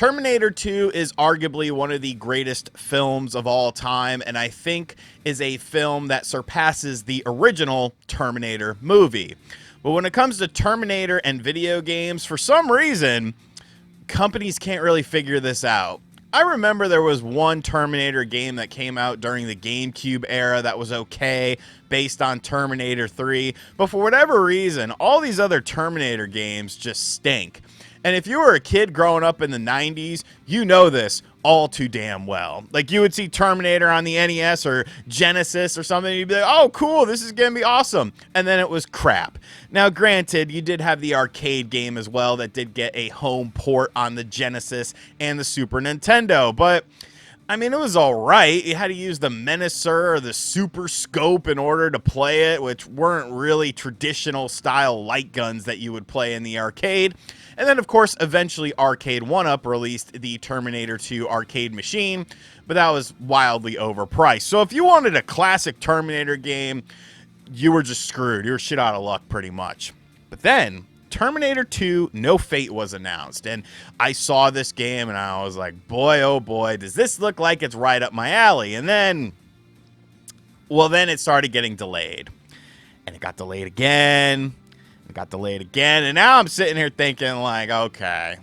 Terminator 2 is arguably one of the greatest films of all time, and I think is a film that surpasses the original Terminator movie. But when it comes to Terminator and video games, for some reason, companies can't really figure this out. I remember there was one Terminator game that came out during the GameCube era that was okay, based on Terminator 3, but for whatever reason, all these other Terminator games just stink. And if you were a kid growing up in the 90s, you know this all too damn well. Like, you would see Terminator on the NES or Genesis or something, and you'd be like, oh, cool, this is going to be awesome. And then it was crap. Now, granted, you did have the arcade game as well that did get a home port on the Genesis and the Super Nintendo, but I mean, it was all right. You had to use the Menacer or the Super Scope in order to play it, which weren't really traditional style light guns that you would play in the arcade. And then, of course, eventually Arcade 1-Up released the Terminator 2 arcade machine, but that was wildly overpriced. So if you wanted a classic Terminator game, you were just screwed. You were shit out of luck pretty much. But then Terminator 2 No Fate was announced, and I saw this game and I was like, boy, oh boy, does this look like it's right up my alley. And then, well, then it started getting delayed, and it got delayed again, it got delayed again, and now I'm sitting here thinking like, okay,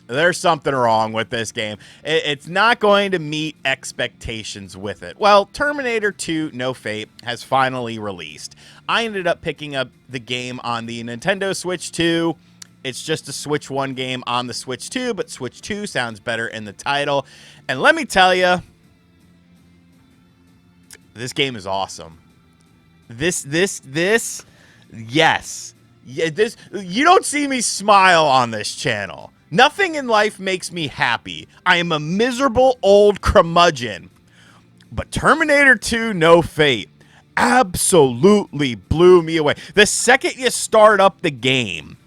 there's something wrong with this game. It's not going to meet expectations with it. Well, Terminator 2 No Fate has finally released. I ended up picking up the game on the Nintendo Switch 2. It's just a Switch 1 game on the Switch 2, but Switch 2 sounds better in the title. And let me tell you, this game is awesome. Yes. Yeah, you don't see me smile on this channel. Nothing in life makes me happy. I am a miserable old curmudgeon. But Terminator 2 No Fate absolutely blew me away. The second you start up the game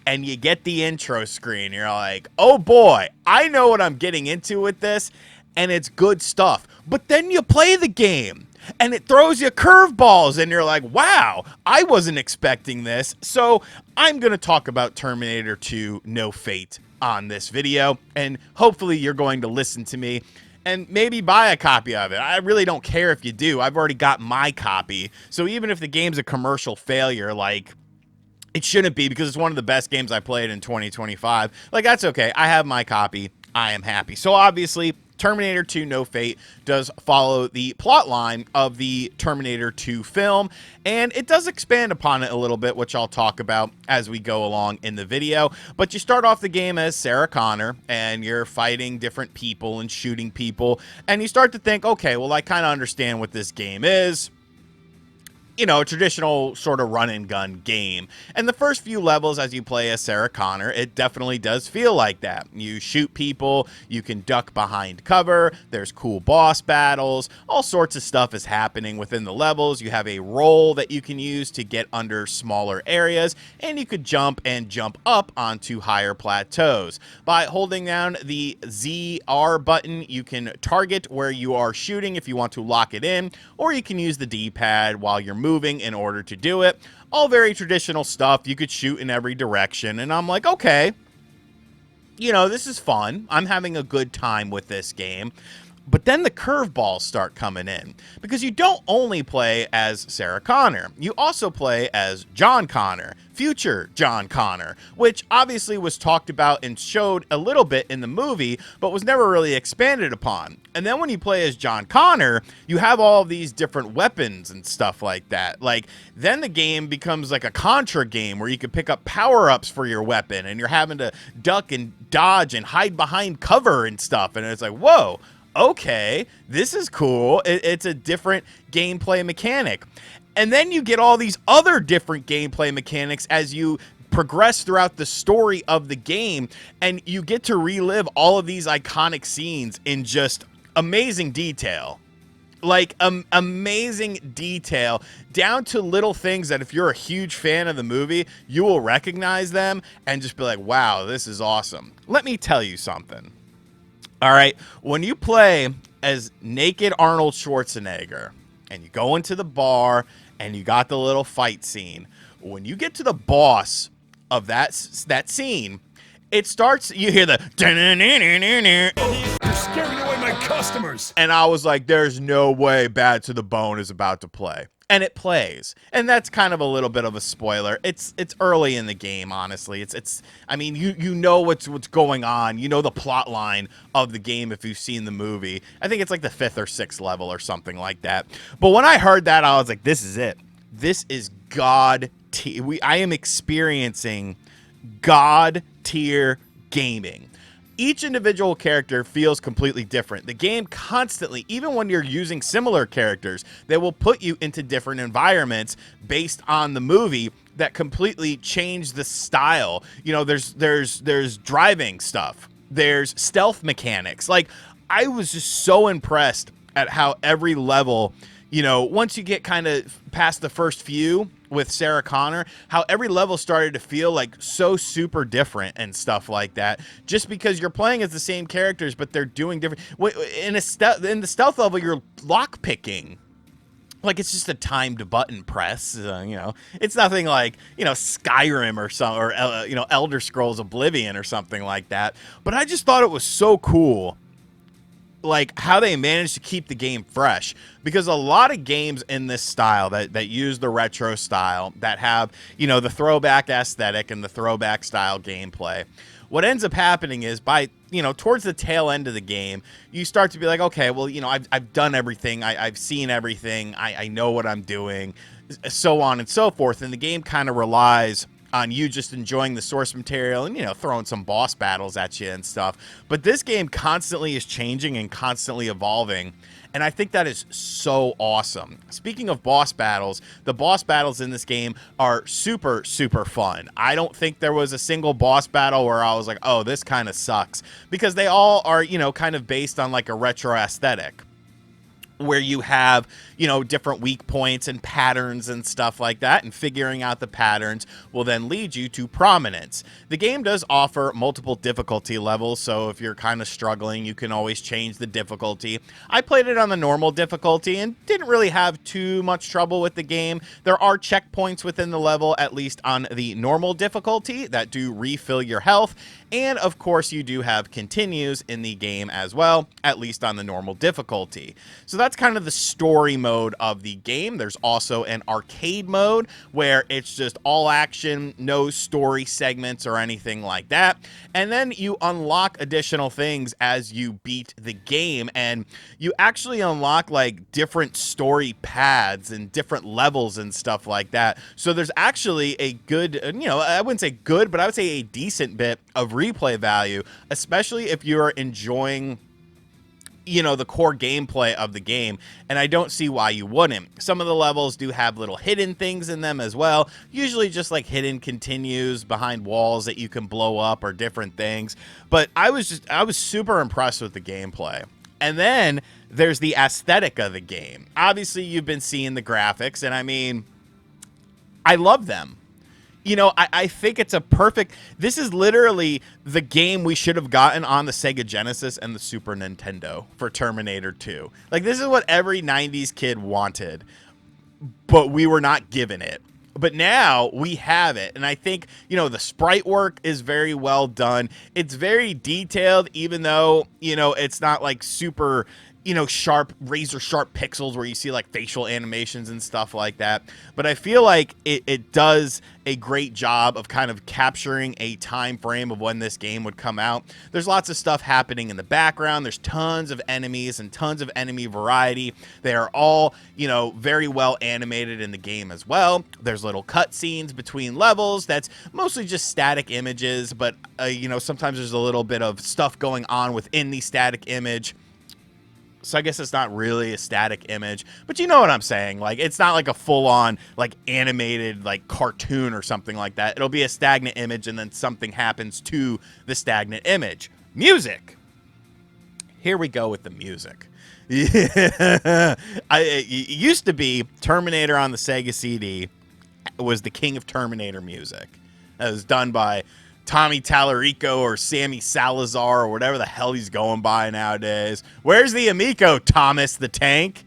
and you get the intro screen, you're like, oh boy, I know what I'm getting into with this, and it's good stuff. But then you play the game, and it throws you curveballs, and you're like, wow, I wasn't expecting this. So I'm going to talk about Terminator 2 No Fate on this video, and hopefully you're going to listen to me and maybe buy a copy of it. I really don't care if you do. I've already got my copy. So even if the game's a commercial failure, like, it shouldn't be, because it's one of the best games I played in 2025. Like, that's okay. I have my copy. I am happy. So obviously, Terminator 2 No Fate does follow the plot line of the Terminator 2 film, and it does expand upon it a little bit, which I'll talk about as we go along in the video. But you start off the game as Sarah Connor, and you're fighting different people and shooting people, and you start to think, okay, well, I kind of understand what this game is. You know, a traditional sort of run and gun game. And the first few levels as you play as Sarah Connor, it definitely does feel like that. You shoot people, you can duck behind cover, there's cool boss battles, all sorts of stuff is happening within the levels. You have a roll that you can use to get under smaller areas, and you could jump and jump up onto higher plateaus. By holding down the ZR button, you can target where you are shooting if you want to lock it in, or you can use the D-pad while you're moving in order to do it. All very traditional stuff. You could shoot in every direction, and I'm like, okay, you know, this is fun. I'm having a good time with this game. But then the curveballs start coming in, because you don't only play as Sarah Connor, you also play as John Connor, future John Connor, which obviously was talked about and showed a little bit in the movie, but was never really expanded upon. And then when you play as John Connor, you have all of these different weapons and stuff like that. Like, then the game becomes like a Contra game where you can pick up power-ups for your weapon, and you're having to duck and dodge and hide behind cover and stuff. And it's like, whoa, okay, this is cool. It's a different gameplay mechanic. And then you get all these other different gameplay mechanics as you progress throughout the story of the game, and you get to relive all of these iconic scenes in just amazing detail. Like, amazing detail, down to little things that if you're a huge fan of the movie, you will recognize them and just be like, wow, this is awesome. Let me tell you something. All right, when you play as naked Arnold Schwarzenegger and you go into the bar and you got the little fight scene, when you get to the boss of that scene, it starts, you hear the You're scaring away my customers. and I was like, there's no way Bad to the Bone is about to play. And it plays. And that's kind of a little bit of a spoiler. It's early in the game, honestly. It's I mean, you know what's going on. You know the plot line of the game if you've seen the movie. I think it's like the 5th or 6th level or something like that. But when I heard that, I was like, this is it. This is God tier. I am experiencing God tier gaming. Each individual character feels completely different. The game constantly, even when you're using similar characters, they will put you into different environments based on the movie that completely change the style. You know, there's driving stuff. There's stealth mechanics. Like, I was just so impressed at how every level, you know, once you get kind of past the first few with Sarah Connor, how every level started to feel like so super different and stuff like that, just because you're playing as the same characters, but they're doing different. In the stealth level, you're lock picking. Like, it's just a timed button press, you know. It's nothing like, you know, Skyrim or some, or you know, Elder Scrolls Oblivion or something like that. But I just thought it was so cool, like how they managed to keep the game fresh, because a lot of games in this style that use the retro style, that have, you know, the throwback aesthetic and the throwback style gameplay, what ends up happening is, by, you know, towards the tail end of the game, you start to be like, okay, well, you know, I've done everything, I've seen everything, I know what I'm doing, so on and so forth, and the game kind of relies on you just enjoying the source material and, you know, throwing some boss battles at you and stuff. But this game constantly is changing and constantly evolving, and I think that is so awesome. Speaking of boss battles, the boss battles in this game are super, super fun. I don't think there was a single boss battle where I was like, oh, this kind of sucks, because they all are, you know, kind of based on like a retro aesthetic, where you have, you know, different weak points and patterns and stuff like that, and figuring out the patterns will then lead you to prominence. The game does offer multiple difficulty levels, so if you're kind of struggling, you can always change the difficulty. I played it on the normal difficulty and didn't really have too much trouble with the game. There are checkpoints within the level, at least on the normal difficulty, that do refill your health, and of course you do have continues in the game as well, at least on the normal difficulty. So that's kind of the story mode of the game. There's also an arcade mode where it's just all action, no story segments or anything like that. And then you unlock additional things as you beat the game, and you actually unlock like different story paths and different levels and stuff like that. So there's actually a good, you know, I wouldn't say good, but I would say a decent bit of replay value, especially if you're enjoying, you know, the core gameplay of the game, and I don't see why you wouldn't. Some of the levels do have little hidden things in them as well, usually just like hidden continues behind walls that you can blow up or different things, but I was super impressed with the gameplay. And then there's the aesthetic of the game. Obviously, you've been seeing the graphics, and I mean, I love them. You know, I think it's a perfect... This is literally the game we should have gotten on the Sega Genesis and the Super Nintendo for Terminator 2. Like, this is what every 90s kid wanted, but we were not given it. But now we have it, and I think, you know, the sprite work is very well done. It's very detailed, even though, you know, it's not like super, you know, sharp, razor sharp pixels where you see like facial animations and stuff like that. But I feel like it does a great job of kind of capturing a time frame of when this game would come out. There's lots of stuff happening in the background. There's tons of enemies and tons of enemy variety. They are all, you know, very well animated in the game as well. There's little cutscenes between levels that's mostly just static images, but you know, sometimes there's a little bit of stuff going on within the static image. So I guess it's not really a static image, but you know what I'm saying. Like, it's not like a full-on, like, animated, like, cartoon or something like that. It'll be a stagnant image, and then something happens to the stagnant image. Music. Here we go with the music. Yeah. It used to be Terminator on the Sega CD was the king of Terminator music. That was done by Tommy Tallarico or Sammy Salazar or whatever the hell he's going by nowadays. Where's the Amico, Thomas the Tank?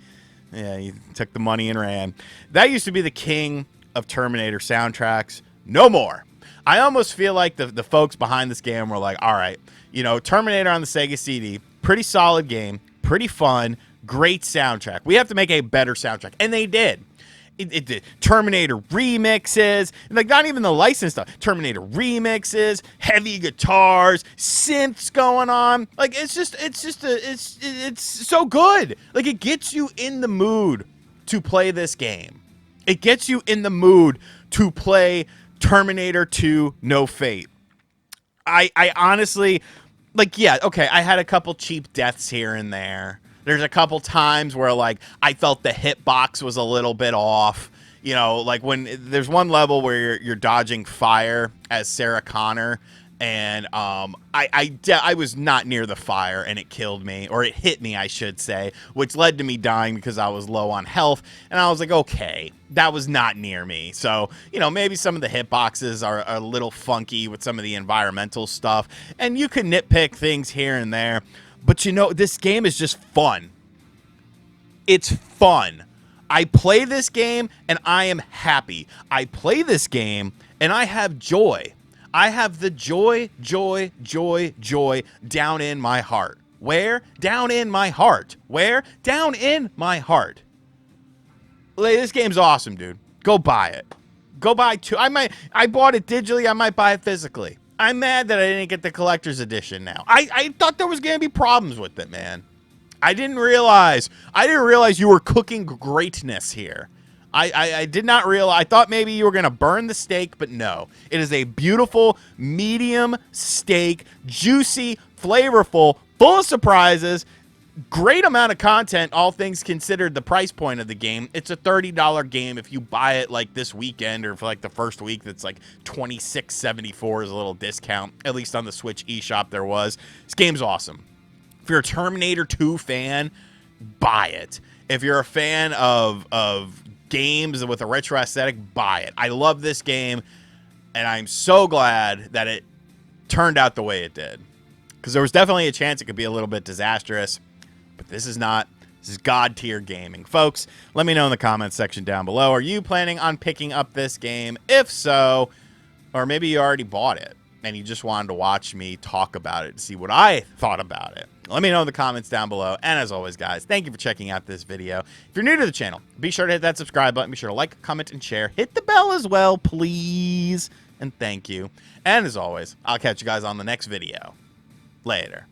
Yeah, he took the money and ran. That used to be the king of Terminator soundtracks. No more. I almost feel like the folks behind this game were like, all right, you know, Terminator on the Sega CD, pretty solid game, pretty fun, great soundtrack. We have to make a better soundtrack. And they did. It did. Terminator remixes, like not even the licensed stuff. Terminator remixes, heavy guitars, synths going on. Like it's so good. Like it gets you in the mood to play this game. It gets you in the mood to play Terminator 2 No Fate. I honestly, like, yeah, okay, I had a couple cheap deaths here and there. There's a couple times where, like, I felt the hitbox was a little bit off. You know, like when there's one level where you're dodging fire as Sarah Connor, and I was not near the fire, and it killed me, or it hit me, I should say, which led to me dying because I was low on health, and I was like, okay, that was not near me. So, you know, maybe some of the hitboxes are a little funky with some of the environmental stuff, and you can nitpick things here and there, but you know, this game is just fun. It's fun. I play this game, and I am happy. I play this game, and I have joy. I have the joy down in my heart. Where? Down in my heart. Where? Down in my heart. This game's awesome, dude. Go buy it. Go buy two. I bought it digitally. I might buy it physically. I'm mad that I didn't get the collector's edition now. I thought there was going to be problems with it, man. I didn't realize you were cooking greatness here. I did not realize. I thought maybe you were going to burn the steak, but no. It is a beautiful medium steak, juicy, flavorful, full of surprises, great amount of content, all things considered the price point of the game. It's a $30 game. If you buy it like this weekend or for like the first week, that's like $26.74 is a little discount. At least on the Switch eShop there was. This game's awesome. If you're a Terminator 2 fan, buy it. If you're a fan of games with a retro aesthetic, buy it. I love this game, and I'm so glad that it turned out the way it did. Because there was definitely a chance it could be a little bit disastrous, but this is not. This is God tier gaming. Folks, let me know in the comments section down below. Are you planning on picking up this game? If so, or maybe you already bought it and you just wanted to watch me talk about it to see what I thought about it. Let me know in the comments down below. And as always, guys, thank you for checking out this video. If you're new to the channel, be sure to hit that subscribe button. Be sure to like, comment, and share. Hit the bell as well, please. And thank you. And as always, I'll catch you guys on the next video. Later.